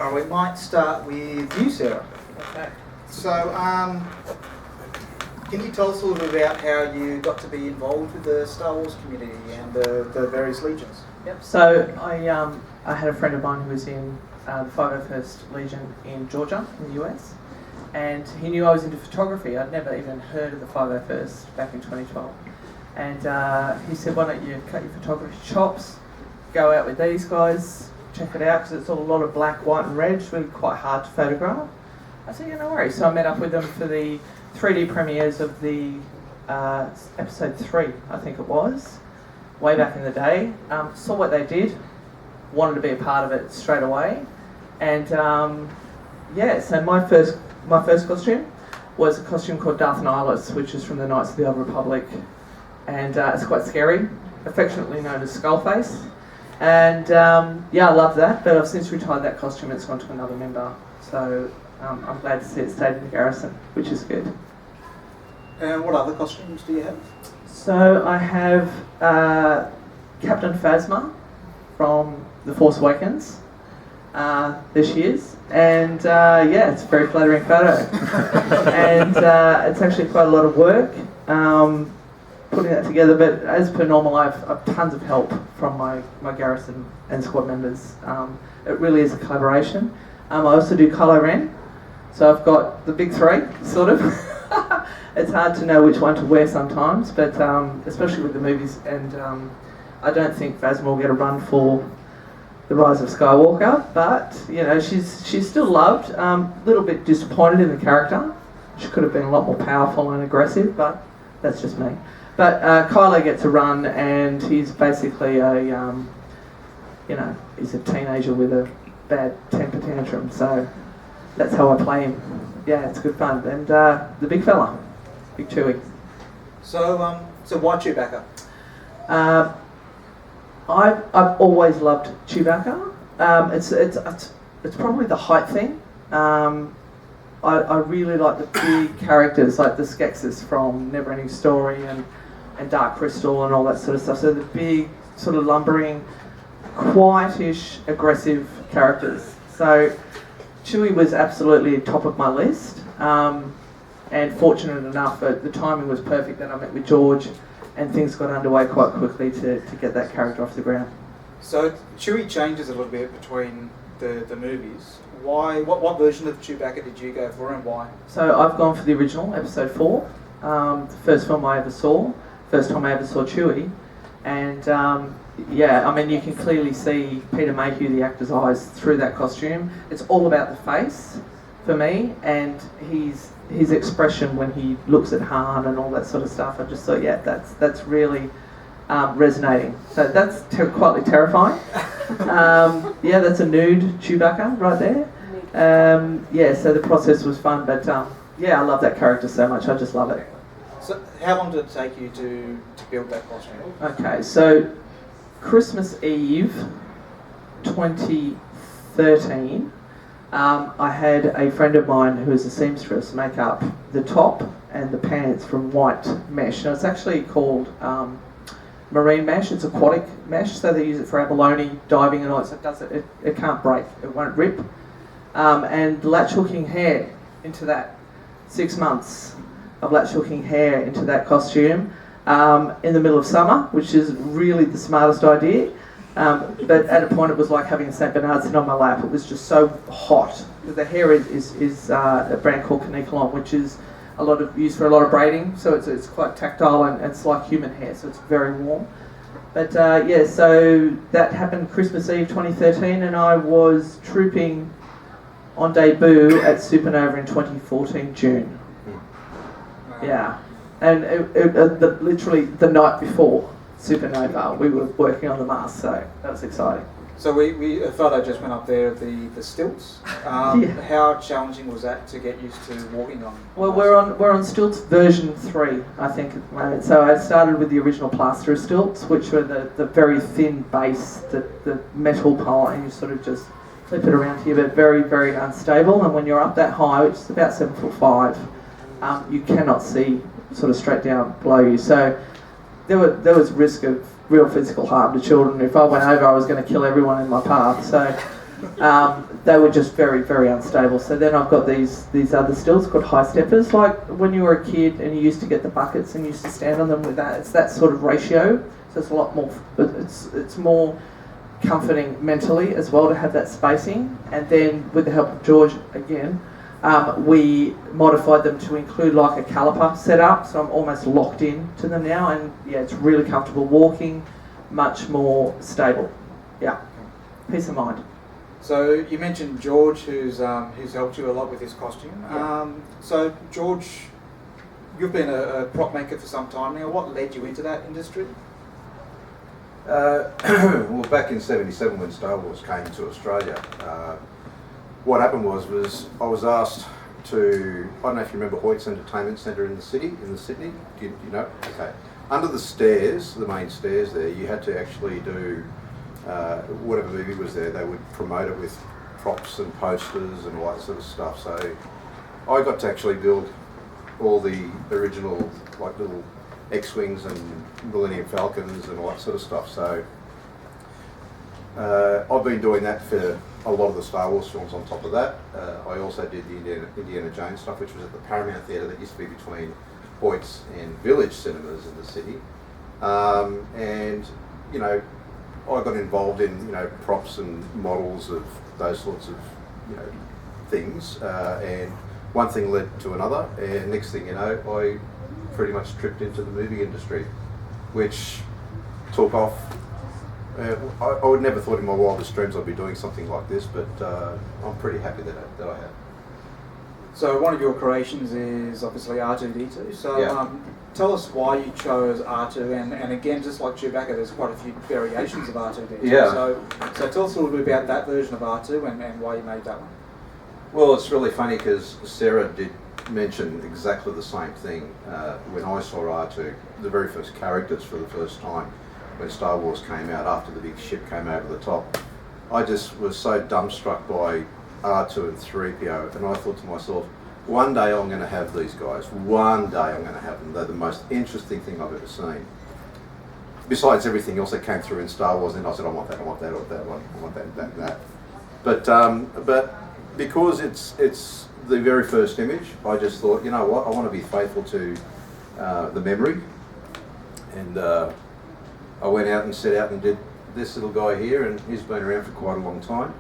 We might start with you, Sarah. Okay. So, can you tell us a little bit about how you got to be involved with the Star Wars community and the various legions? Yep. So I had a friend of mine who was in the 501st Legion in Georgia, in the US, and he knew I was into photography. I'd never even heard of the 501st back in 2012. And he said, why don't you cut your photography chops, go out with these guys, check it out, because it's all a lot of black, white and red. It's really quite hard to photograph. I said, yeah, no worries. So I met up with them for the 3D premieres of the episode 3, I think it was, way back in the day. Saw what they did, wanted to be a part of it straight away. And yeah, so my first costume was a costume called Darth Nihilus, which is from the Knights of the Old Republic. And it's quite scary, affectionately known as Skullface. And yeah, I love that, but I've since retired that costume and it's gone to another member. So I'm glad to see it stayed in the Garrison, which is good. And what other costumes do you have? So I have Captain Phasma from The Force Awakens. There she is. And yeah, it's a very flattering photo. And it's actually quite a lot of work putting that together, but as per normal, I've tons of help from my Garrison and squad members. It really is a collaboration. I also do Kylo Ren, so I've got the big three, sort of. It's hard to know which one to wear sometimes, but especially with the movies, and I don't think Phasma will get a run for The Rise of Skywalker, but you know, she's still loved. A little bit disappointed in the character. She could have been a lot more powerful and aggressive, but that's just me. But Kylo gets a run, and he's basically a, you know, he's a teenager with a bad temper tantrum. So that's how I play him. Yeah, it's good fun. And the big fella, Big Chewie. So why Chewbacca? I've always loved Chewbacca. It's probably the height thing. I really like the big characters, like the Skeksis from Neverending Story and Dark Crystal and all that sort of stuff. So the big, sort of lumbering, quietish, aggressive characters. So Chewie was absolutely top of my list. And fortunate enough, the timing was perfect that I met with George, and things got underway quite quickly to get that character off the ground. So Chewie changes a little bit between the movies. Why? What version of Chewbacca did you go for, and why? So I've gone for the original, episode 4. The first film I ever saw. First time I ever saw Chewie. And yeah, I mean, you can clearly see Peter Mayhew, the actor's eyes, through that costume. It's all about the face for me, and his expression when he looks at Han and all that sort of stuff. I just thought, yeah, that's really resonating. So that's quietly terrifying. Yeah, that's a nude Chewbacca right there. Yeah, so the process was fun, but yeah, I love that character so much. I just love it. So how long did it take you to build that costume? Okay, so Christmas Eve 2013, I had a friend of mine who is a seamstress make up the top and the pants from white mesh. Now it's actually called marine mesh. It's aquatic mesh, so they use it for abalone diving and all that. So it can't break, it won't rip. And latch hooking hair into that, 6 months of latch hooking hair into that costume in the middle of summer, which is really the smartest idea. But at a point it was like having a St. Bernard sit on my lap. It was just so hot. The hair is a brand called Canicolon, which is used for a lot of braiding, so it's quite tactile and it's like human hair, so it's very warm. But yeah, so that happened Christmas Eve 2013, and I was trooping on debut at Supernova in 2014 June. Yeah, and literally the night before Supernova, we were working on the mask, so that was exciting. So a photo just went up there of the stilts. Yeah. How challenging was that to get used to walking on? Well, we're on stilts version 3, I think, at the moment. So I started with the original plaster stilts, which were the very thin base, the metal part, and you sort of just flip it around here, but very, very unstable. And when you're up that high, which is about 7'5", you cannot see sort of straight down below you. So there was risk of real physical harm to children. If I went over, I was going to kill everyone in my path. So they were just very, very unstable. So then I've got these other stills called high steppers. Like when you were a kid and you used to get the buckets and you used to stand on them with that. It's that sort of ratio. So it's a lot more, but it's more comforting mentally as well to have that spacing. And then with the help of George again, we modified them to include like a caliper setup. So I'm almost locked in to them now, and yeah, it's really comfortable walking, much more stable. Yeah, peace of mind. So you mentioned George, who's helped you a lot with his costume. So George, you've been a prop maker for some time now. What led you into that industry? Well, back in '77 when Star Wars came to Australia, what happened was I was asked to, I don't know if you remember Hoyt's Entertainment Centre in Sydney. Do you know? Okay. Under the stairs, the main stairs there, you had to actually do whatever movie was there. They would promote it with props and posters and all that sort of stuff. So I got to actually build all the original like little X-Wings and Millennium Falcons and all that sort of stuff. So I've been doing that for a lot of the Star Wars films on top of that. I also did the Indiana Jones stuff, which was at the Paramount Theatre that used to be between Hoyt's and Village cinemas in the city. And, you know, I got involved in, you know, props and models of those sorts of, you know, things. And one thing led to another, and next thing you know, I pretty much tripped into the movie industry, which took off. I would never thought in my wildest dreams I'd be doing something like this, but I'm pretty happy that I have. So one of your creations is obviously R2-D2. So Yeah. Tell us why you chose R2, and again, just like Chewbacca, there's quite a few variations of R2-D2. Yeah. So tell us a little bit about that version of R2 and why you made that one. Well, it's really funny because Sarah did mention exactly the same thing when I saw R2, the very first characters for the first time, when Star Wars came out after the big ship came over the top. I just was so dumbstruck by R2 and 3PO, and I thought to myself, one day I'm going to have these guys. One day I'm going to have them. They're the most interesting thing I've ever seen. Besides everything else that came through in Star Wars, and I said, I want that, I want that, I want that, I want that, that, and that. But because it's the very first image, I just thought, you know what, I want to be faithful to the memory. And I went out and set out and did this little guy here, and he's been around for quite a long time.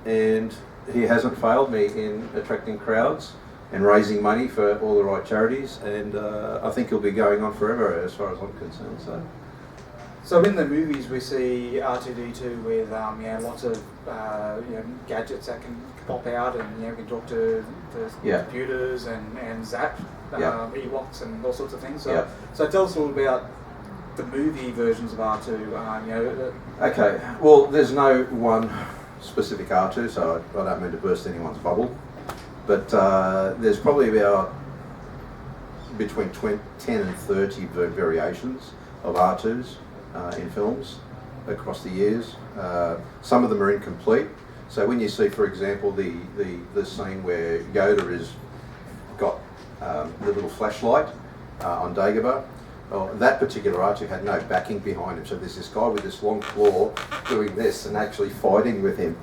And he hasn't failed me in attracting crowds and raising money for all the right charities, and I think he'll be going on forever as far as I'm concerned. So in the movies we see R2-D2 with lots of gadgets that can pop out, and we can talk to the computers and zap Ewoks and all sorts of things. So tell us a little about the movie versions of R2. Okay, well, there's no one specific R2, so I don't mean to burst anyone's bubble, but there's probably about between 10 and 30 variations of R2s in films across the years. Some of them are incomplete. So when you see, for example, the scene where Yoda is got the little flashlight on Dagobah, that particular R2 had no backing behind him. So there's this guy with this long claw doing this and actually fighting with him.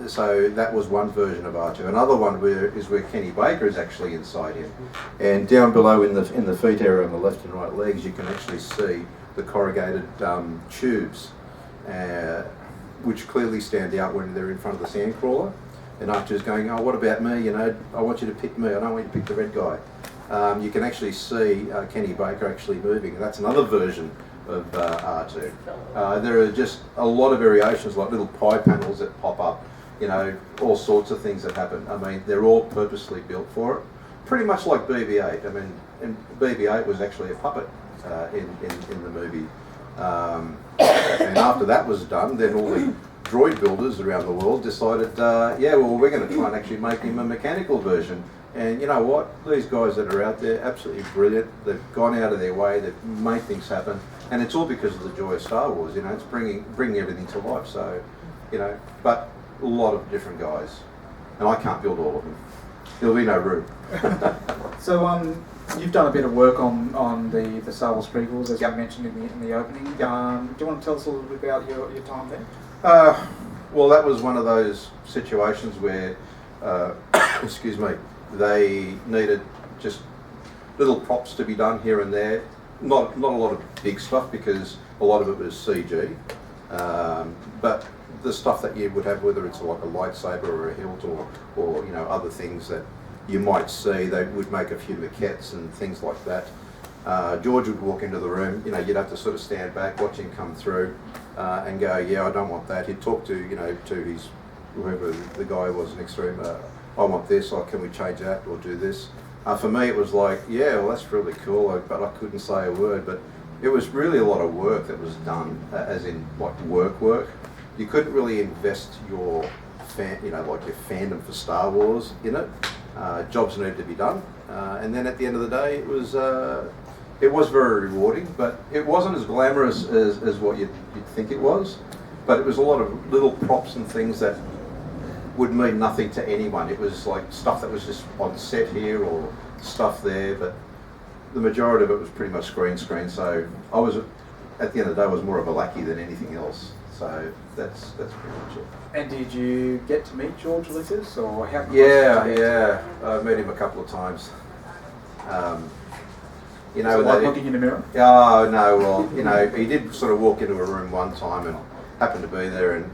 So that was one version of R2. Another one is where Kenny Baker is actually inside him. And down below in the feet area on the left and right legs, you can actually see the corrugated tubes, which clearly stand out when they're in front of the sandcrawler. And R2's going, oh, what about me? You know, I want you to pick me. I don't want you to pick the red guy. You can actually see Kenny Baker actually moving. That's another version of R2. There are just a lot of variations, like little pie panels that pop up, you know, all sorts of things that happen. I mean, they're all purposely built for it. Pretty much like BB-8. I mean, and BB-8 was actually a puppet in the movie. And after that was done, then all the droid builders around the world decided, we're going to try and actually make him a mechanical version. And you know what? These guys that are out there, absolutely brilliant. They've gone out of their way. They've made things happen, and it's all because of the joy of Star Wars. You know, it's bringing everything to life. So, you know, but a lot of different guys, and I can't build all of them. There'll be no room. So, you've done a bit of work on the Star Wars prequels, as you mentioned in the opening. Do you want to tell us a little bit about your time there? Well, that was one of those situations where, excuse me, they needed just little props to be done here and there. Not a lot of big stuff because a lot of it was CG, but the stuff that you would have, whether it's like a lightsaber or a hilt or you know, other things that you might see, they would make a few maquettes and things like that. George would walk into the room, you know, you'd have to sort of stand back, watch him come through, and go, yeah, I don't want that. He'd talk to, you know, to his, whoever the guy was next to him, I want this, or can we change that, or do this. For me, it was like, yeah, well, that's really cool, but I couldn't say a word. But it was really a lot of work that was done, as in like work. You couldn't really invest your you know, like your fandom for Star Wars in it. Jobs needed to be done, and then at the end of the day, it was very rewarding, but it wasn't as glamorous as what you'd think it was. But it was a lot of little props and things that would mean nothing to anyone. It was like stuff that was just on set here or stuff there, but the majority of it was pretty much green screen. So I was, at the end of the day, I was more of a lackey than anything else. So that's pretty much it. And did you get to meet George Lucas, or how? Yeah. I met him a couple of times. You know, so like looking in the mirror? Oh no, well, you know, he did sort of walk into a room one time and happened to be there, and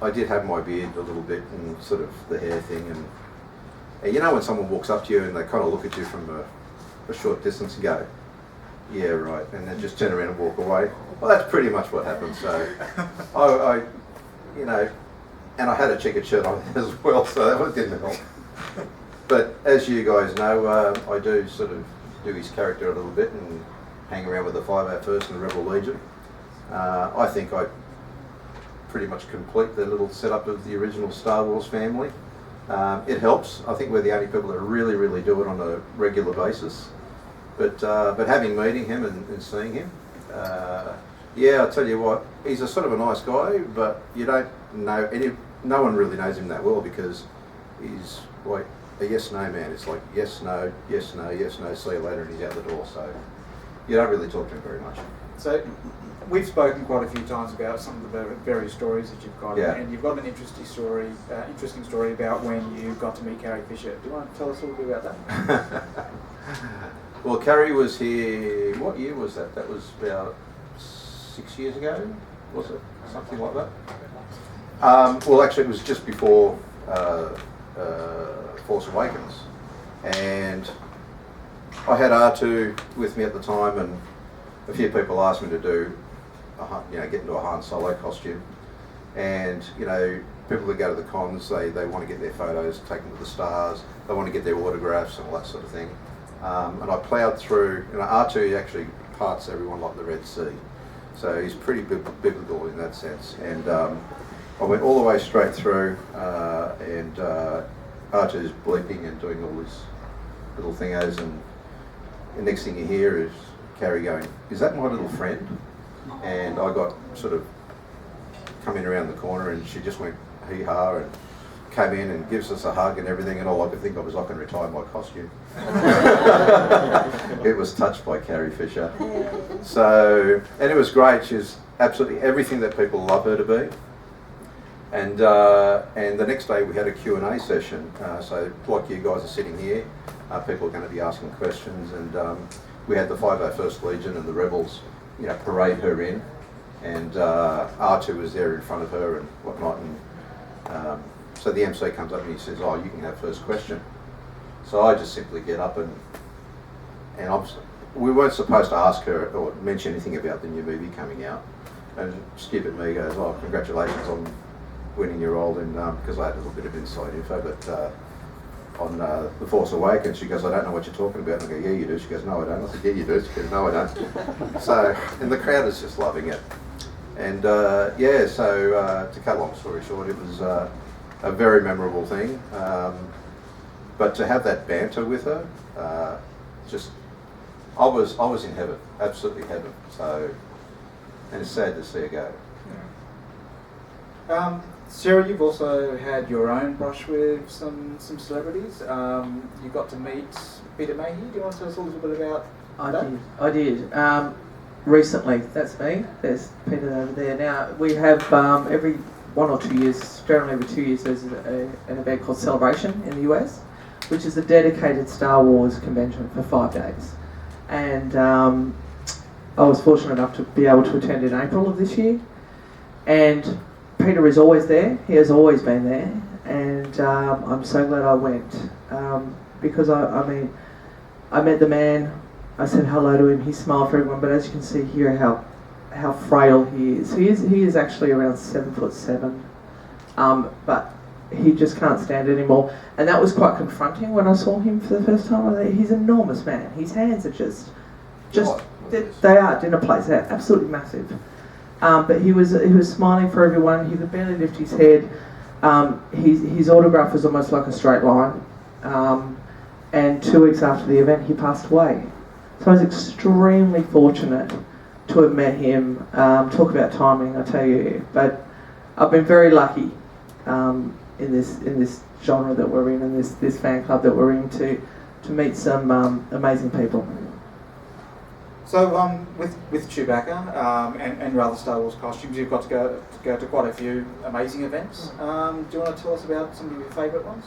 I did have my beard a little bit and sort of the hair thing, and you know when someone walks up to you and they kind of look at you from a short distance and go, yeah, right, and then just turn around and walk away. Well, that's pretty much what happened. So I you know, and I had a checkered shirt on as well, so that didn't help. But as you guys know, I do sort of do his character a little bit and hang around with the 501st and the Rebel Legion. I think I pretty much complete the little setup of the original Star Wars family. It helps. I think we're the only people that really do it on a regular basis. But having meeting him and seeing him, yeah, I'll tell you what, he's a sort of a nice guy, but you don't know no one really knows him that well because he's like a yes-no man. It's like yes, no, yes, no, yes, no, see you later, and he's out the door. So you don't really talk to him very much. So we've spoken quite a few times about some of the various stories that you've got, and you've got an interesting story about when you got to meet Carrie Fisher. Do you want to tell us a little bit about that? Well, Carrie was here, what year was that? That was about 6 years ago, was it? Something like that? Well, actually, it was just before Force Awakens. And I had R2 with me at the time, and a few people asked me to do, get into a Han Solo costume. And, you know, people that go to the cons, they want to get their photos taken with the stars, they want to get their autographs and all that sort of thing. And I ploughed through, you know, R2 actually parts everyone like the Red Sea. So he's pretty biblical in that sense. And I went all the way straight through, and R2's bleeping and doing all his little thingos, and the next thing you hear is Carrie going, "Is that my little friend?" And I got sort of coming around the corner, and she just went hee-ha and came in and gives us a hug and everything, and all I could think of was I can retire my costume. It was touched by Carrie Fisher. So, and it was great. She's absolutely everything that people love her to be. And the next day we had a Q&A session. So like you guys are sitting here, people are going to be asking questions, and we had the 501st Legion and the Rebels, you know, parade her in, and R2 was there in front of her and whatnot, and so the MC comes up and he says, "Oh, you can have first question." So I just simply get up and we weren't supposed to ask her or mention anything about the new movie coming out, and stupid me goes, "Oh, congratulations on winning your role in," because I had a little bit of inside info, but on The Force Awakens, she goes, "I don't know what you're talking about." And I go, "Yeah, you do." She goes, "No, I don't." I said, "Yeah, you do." She goes, "No, I don't." So, and the crowd is just loving it. And so to cut a long story short, it was a very memorable thing. But to have that banter with her, I was in heaven, absolutely heaven. So, and it's sad to see her go. Yeah. Sarah, you've also had your own brush with some celebrities. You got to meet Peter Mayhew. Do you want to tell us a little bit about that? I did. Recently, that's me. There's Peter over there. Now, we have every 1 or 2 years, generally every 2 years, there's an event called Celebration in the US, which is a dedicated Star Wars convention for 5 days. And I was fortunate enough to be able to attend in April of this year. And Peter is always there. He has always been there. And I'm so glad I went. Because, I mean, I met the man, I said hello to him, he smiled for everyone, but as you can see here how frail he is. He is actually around 7'7", but he just can't stand it anymore. And that was quite confronting when I saw him for the first time. I thought, he's an enormous man. His hands are just they are dinner plates. They're absolutely massive. But he was smiling for everyone. He could barely lift his head. His autograph was almost like a straight line. And 2 weeks after the event, he passed away. So I was extremely fortunate to have met him. Talk about timing, I tell you. But I've been very lucky in this genre that we're in, and this fan club that we're in, to meet some amazing people. So with Chewbacca and your other Star Wars costumes, you've got to go to quite a few amazing events. Do you want to tell us about some of your favourite ones?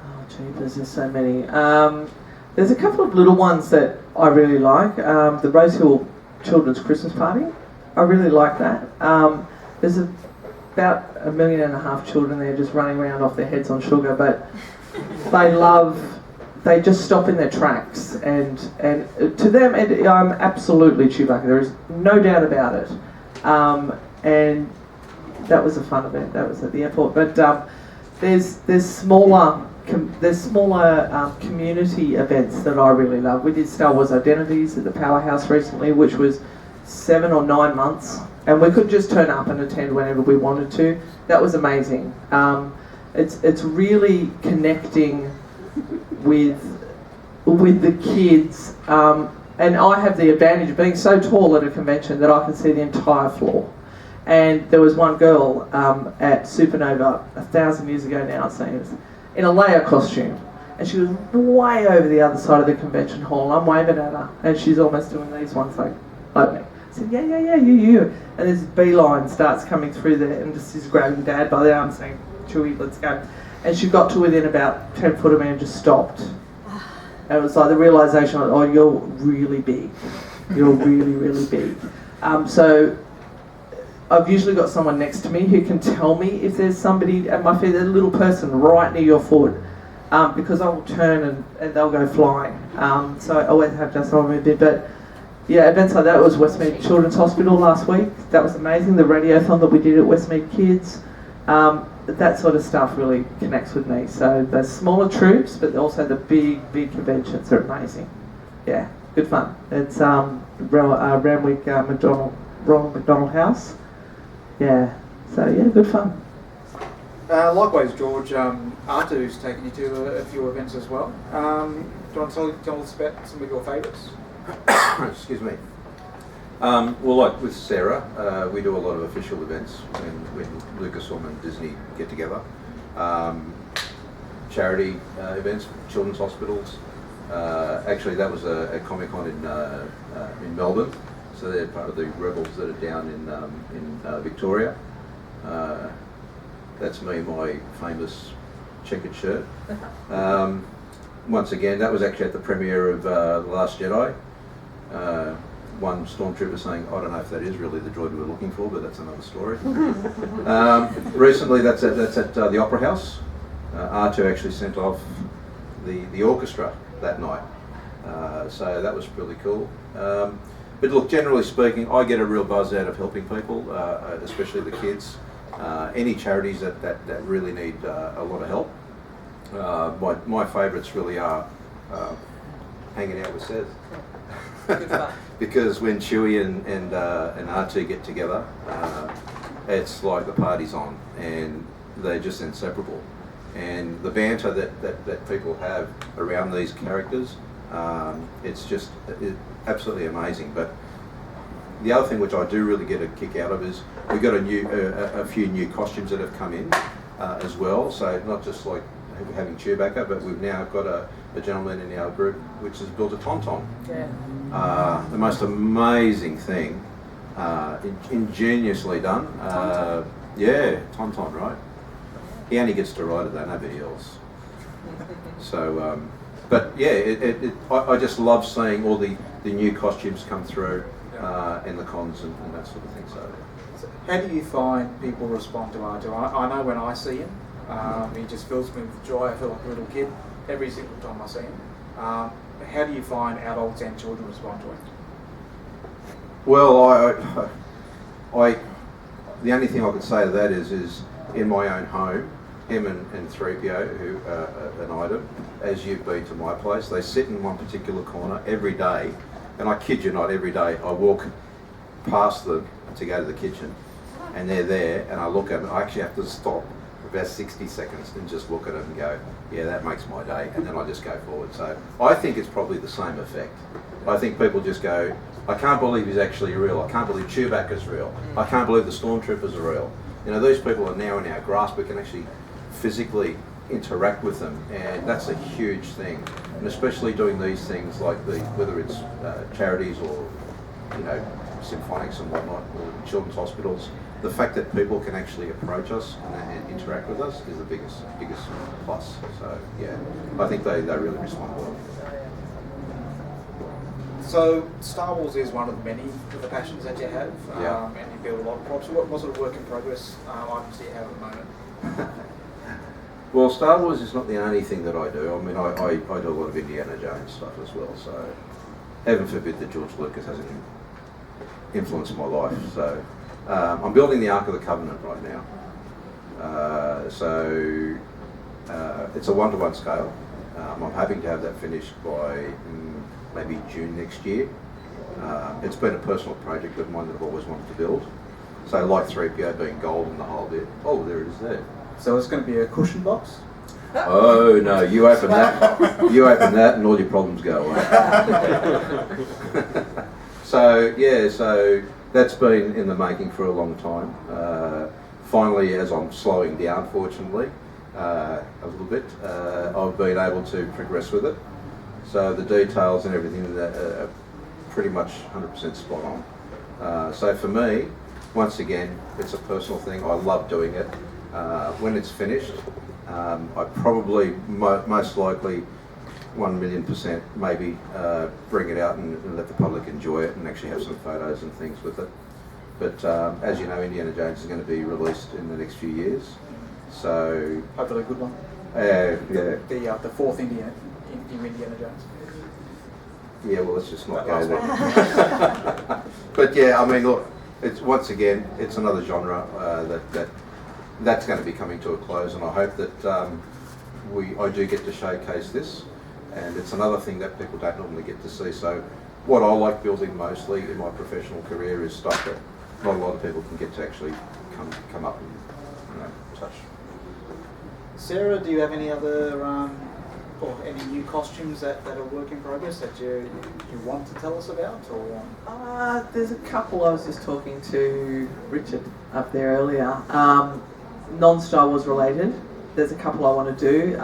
Oh, jeepers, there's so many. There's a couple of little ones that I really like. The Rose Hill Children's Christmas Party, I really like that. There's about 1.5 million children there just running around off their heads on sugar, but they just stop in their tracks, and to them, I'm absolutely Chewbacca. There is no doubt about it. And that was a fun event. That was at the airport. But there's smaller community events that I really love. We did Star Wars Identities at the Powerhouse recently, which was 7 or 9 months, and we could just turn up and attend whenever we wanted to. That was amazing. It's really connecting with the kids, and I have the advantage of being so tall at a convention that I can see the entire floor. And there was one girl at Supernova 1,000 years ago now, it seems, in a Leia costume, and she was way over the other side of the convention hall. I'm waving at her, and she's almost doing these ones like me. I said, yeah, you. And this beeline starts coming through there, and just is grabbing Dad by the arm saying, Chewie, let's go. And she got to within about 10 foot of me and just stopped. And it was like the realisation, oh, you're really big. You're really, really big. So I've usually got someone next to me who can tell me if there's somebody at my feet, there's a little person right near your foot, because I will turn and they'll go flying. So I always have just someone with me. But yeah, events like that was Westmead Children's Hospital last week. That was amazing. The radiothon that we did at Westmead Kids. That sort of stuff really connects with me. So the smaller troops, but also the big conventions are amazing. Yeah, good fun. It's Ramwick Ronald McDonald House. Yeah, so yeah, good fun. Likewise, George, Artu's taken you to a few events as well. Do you want to tell us about some of your favourites? Excuse me. Well, like with Sarah, we do a lot of official events when Lucasfilm and Disney get together. Charity events, children's hospitals. Actually, that was a Comic-Con in Melbourne, so they're part of the Rebels that are down in Victoria. That's me, my famous checkered shirt. Once again, that was actually at the premiere of The Last Jedi. One stormtrooper saying, I don't know if that is really the droid we were looking for, but that's another story. Recently, that's at the Opera House. R2 actually sent off the orchestra that night. So that was really cool. But look, generally speaking, I get a real buzz out of helping people, especially the kids. Any charities that really need a lot of help. My favourites really are hanging out with Seth. Because when Chewie and R2 get together, it's like the party's on, and they're just inseparable. And the banter that people have around these characters, it's just absolutely amazing. But the other thing which I do really get a kick out of is we've got a few new costumes that have come in as well. So not just like having Chewbacca, but we've now got a gentleman in our group which has built a Tauntaun. Yeah. The most amazing thing, ingeniously done. Yeah, Tauntaun, right? He only gets to ride it though, nobody else. So, but yeah, I just love seeing all the new costumes come through in the cons and that sort of thing. So, how do you find people respond to R2? I know when I see him, he just fills me with joy. I feel like a little kid every single time I see him. How do you find adults and children respond to him? well, the only thing I could say to that is in my own home, him and 3PO, who an item, as you've been to my place, they sit in one particular corner every day, and I kid you not, every day I walk past them to go to the kitchen, and they're there, and I look at them, I actually have to stop for about 60 seconds and just look at them and go, yeah, that makes my day, and then I just go forward. So I think it's probably the same effect. I think people just go, I can't believe he's actually real, I can't believe Chewbacca's real, I can't believe the Stormtroopers are real. You know, these people are now in our grasp, we can actually physically interact with them, and that's a huge thing. And especially doing these things like whether it's charities or, you know, symphonics and whatnot, or children's hospitals, the fact that people can actually approach us and interact with us is the biggest plus. So yeah, I think they really respond well. So Star Wars is one of many of the passions that you have, and you build a lot of props. What sort of work in progress items do you have at the moment? Well, Star Wars is not the only thing that I do. I mean, I do a lot of Indiana Jones stuff as well, so heaven forbid that George Lucas hasn't influenced my life. So I'm building the Ark of the Covenant right now. It's a 1-to-1 scale. I'm hoping to have that finished by maybe June next year. It's been a personal project of mine that I've always wanted to build. So like 3PO being gold and the whole bit. Oh, there it is there. So it's going to be a cushion box? Oh no, you open that and all your problems go away. So that's been in the making for a long time. Finally, as I'm slowing down, fortunately, a little bit, I've been able to progress with it. So the details and everything that are pretty much 100% spot on. So for me, once again, it's a personal thing. I love doing it. When it's finished, I probably most likely 1,000,000% maybe bring it out and let the public enjoy it and actually have some photos and things with it. But as you know, Indiana Jones is going to be released in the next few years. So hopefully a good one. Yeah. The fourth Indiana Jones. Yeah, well, let's just not go there. But yeah, I mean, look, it's once again, it's another genre that's going to be coming to a close, and I hope that I do get to showcase this, and it's another thing that people don't normally get to see. So what I like building mostly in my professional career is stuff that not a lot of people can get to actually come up and touch. Sarah, do you have any other or any new costumes that are work in progress that you want to tell us about? Or there's a couple. I was just talking to Richard up there earlier. Non-Star Wars related. There's a couple I want to do.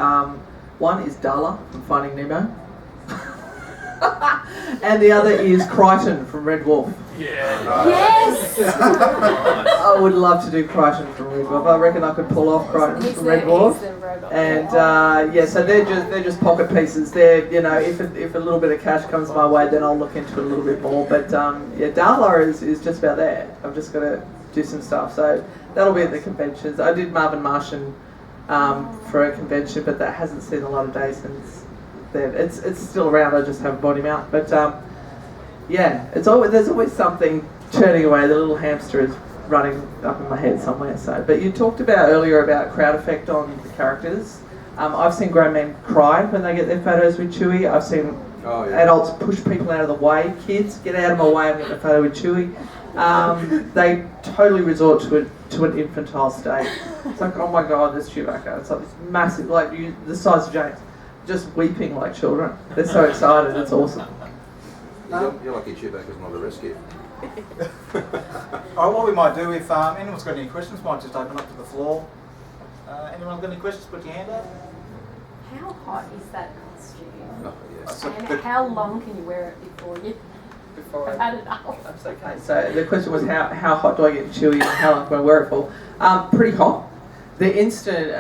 One is Darla from Finding Nemo. And the other is Crichton from Red Dwarf. Yeah. Yes! I would love to do Crichton from Red Dwarf. I reckon I could pull off Crichton from Red Dwarf. And so they're just pocket pieces. They're, you know, if a little bit of cash comes my way, then I'll look into it a little bit more. But Darla is just about there. I've just got to do some stuff. So that'll be at the conventions. I did Marvin Martian for a convention, but that hasn't seen a lot of days since then. It's still around. I just haven't bought him out. But there's always something churning away. The little hamster is running up in my head somewhere. So, but you talked about earlier about crowd effect on the characters. I've seen grown men cry when they get their photos with Chewie. I've seen adults push people out of the way. Kids, get out of my way, I'm getting a photo with Chewie. They totally resort to an infantile state. It's like, oh my god, there's Chewbacca. It's like this massive, like the size of James, just weeping like children. They're so excited. It's awesome. You're lucky Chewbacca's not a rescue. What we might do, if anyone's got any questions, might just open up to the floor. Anyone got any questions? Put your hand up. How hot is that costume? Oh, yes. And how long can you wear it before you before I've had enough. That's okay. So the question was how hot do I get Chewy and how long do I wear it for? Pretty hot. The instant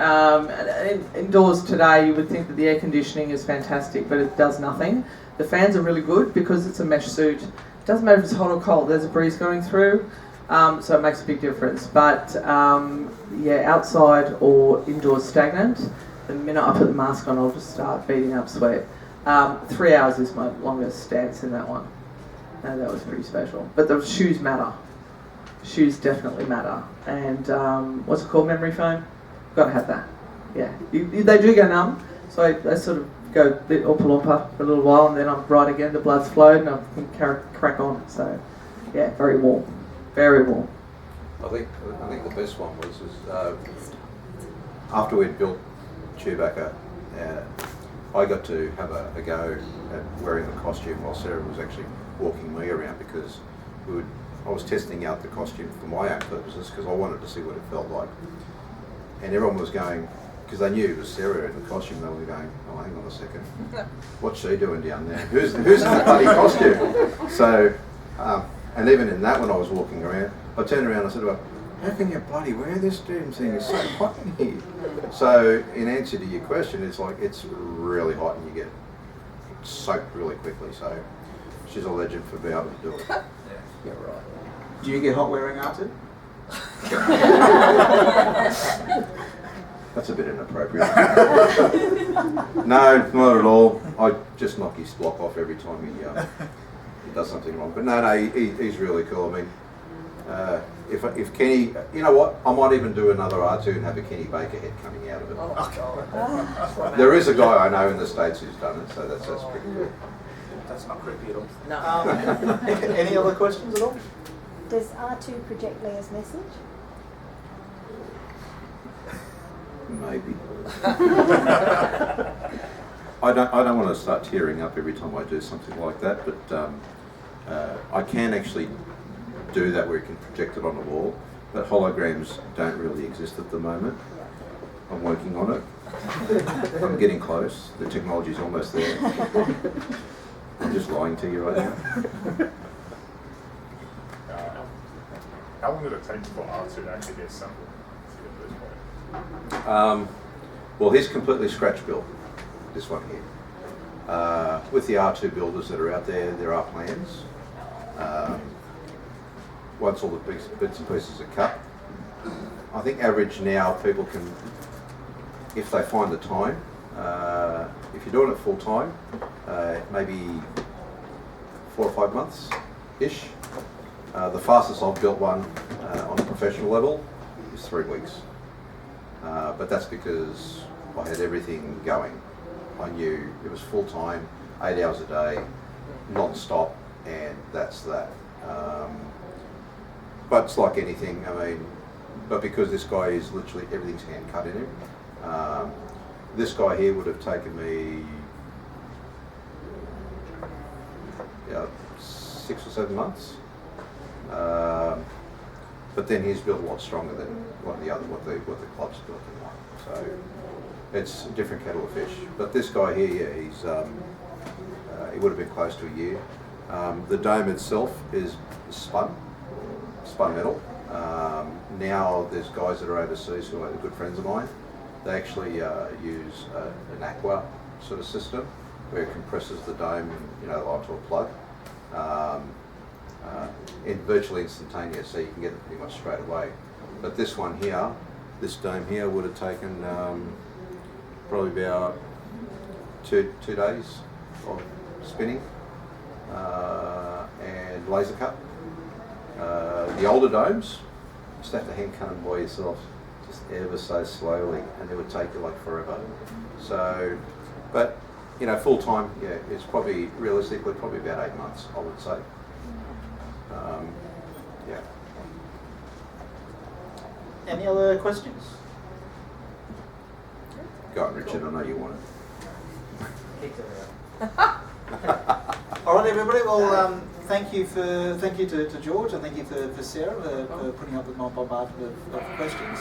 indoors today, you would think that the air conditioning is fantastic, but it does nothing. The fans are really good because it's a mesh suit. It doesn't matter if it's hot or cold. There's a breeze going through, so it makes a big difference. But yeah, outside or indoors stagnant. The minute I put the mask on, I'll just start beating up sweat. 3 hours is my longest stance in that one. No, that was pretty special. But the shoes matter. Shoes definitely matter. And what's it called? Memory foam? Got to have that. Yeah. They do go numb, so they sort of go a bit oompa-loompa for a little while, and then I'm right again. The blood's flowed, and I can crack on. So, yeah, very warm. Very warm. I think the best one was after we'd built Chewbacca, I got to have a go at wearing the costume while Sarah was actually walking me around because I was testing out the costume for my own purposes because I wanted to see what it felt like. And everyone was going, because they knew it was Sarah in the costume, they were going, oh, hang on a second, what's she doing down there? Who's in the bloody costume? So, and even in that when I was walking around, I turned around and I said to her, how can you bloody wear this damn thing? It's so hot in here. So, in answer to your question, it's like, it's really hot and you get soaked really quickly. So, she's a legend for being able to do it. Yeah, right. Do you get hot wearing R2? That's a bit inappropriate. No, not at all. I just knock his block off every time he does something wrong. But no, he's really cool. I mean, if Kenny, you know what? I might even do another R2 and have a Kenny Baker head coming out of it. There is a guy I know in the States who's done it, so that's pretty cool. That's not creepy at all. No. Any other questions at all? Does R2 project Leia's message? Maybe. I don't want to start tearing up every time I do something like that, but I can actually do that where you can project it on the wall, but holograms don't really exist at the moment. I'm working on it. I'm getting close. The technology's almost there. I'm just lying to you right now. How long did it take for R2 to actually get assembled to get to this point? Well, he's completely scratch built, this one here. With the R2 builders that are out there, there are plans. Once all the bits and pieces are cut, I think average now people can, if they find the time, if you're doing it full time, maybe 4 or 5 months-ish. The fastest I've built one on a professional level is 3 weeks. But that's because I had everything going. I knew it was full time, 8 hours a day, non-stop, and that's that. But it's like anything, I mean, but because this guy is literally, everything's hand cut in him. This guy here would have taken me 6 or 7 months. But then he's built a lot stronger than what the club's built. So it's a different kettle of fish. But this guy here, he's he would have been close to a year. The dome itself is spun metal. Now there's guys that are overseas who are good friends of mine. They actually use an aqua sort of system where it compresses the dome and onto a plug. In virtually instantaneous, so you can get it pretty much straight away. But this one here, this dome here, would have taken probably about two days of spinning and laser cut. The older domes, you just have to hand cut them by yourself, just ever so slowly, and it would take you like forever. So, but full time, yeah, it's probably realistically probably about 8 months, I would say. Yeah. Any other questions? Go on, Richard, I know you want it. All right, everybody. Well, thank you to George, and thank you for Sarah for putting up with my bombardment of questions.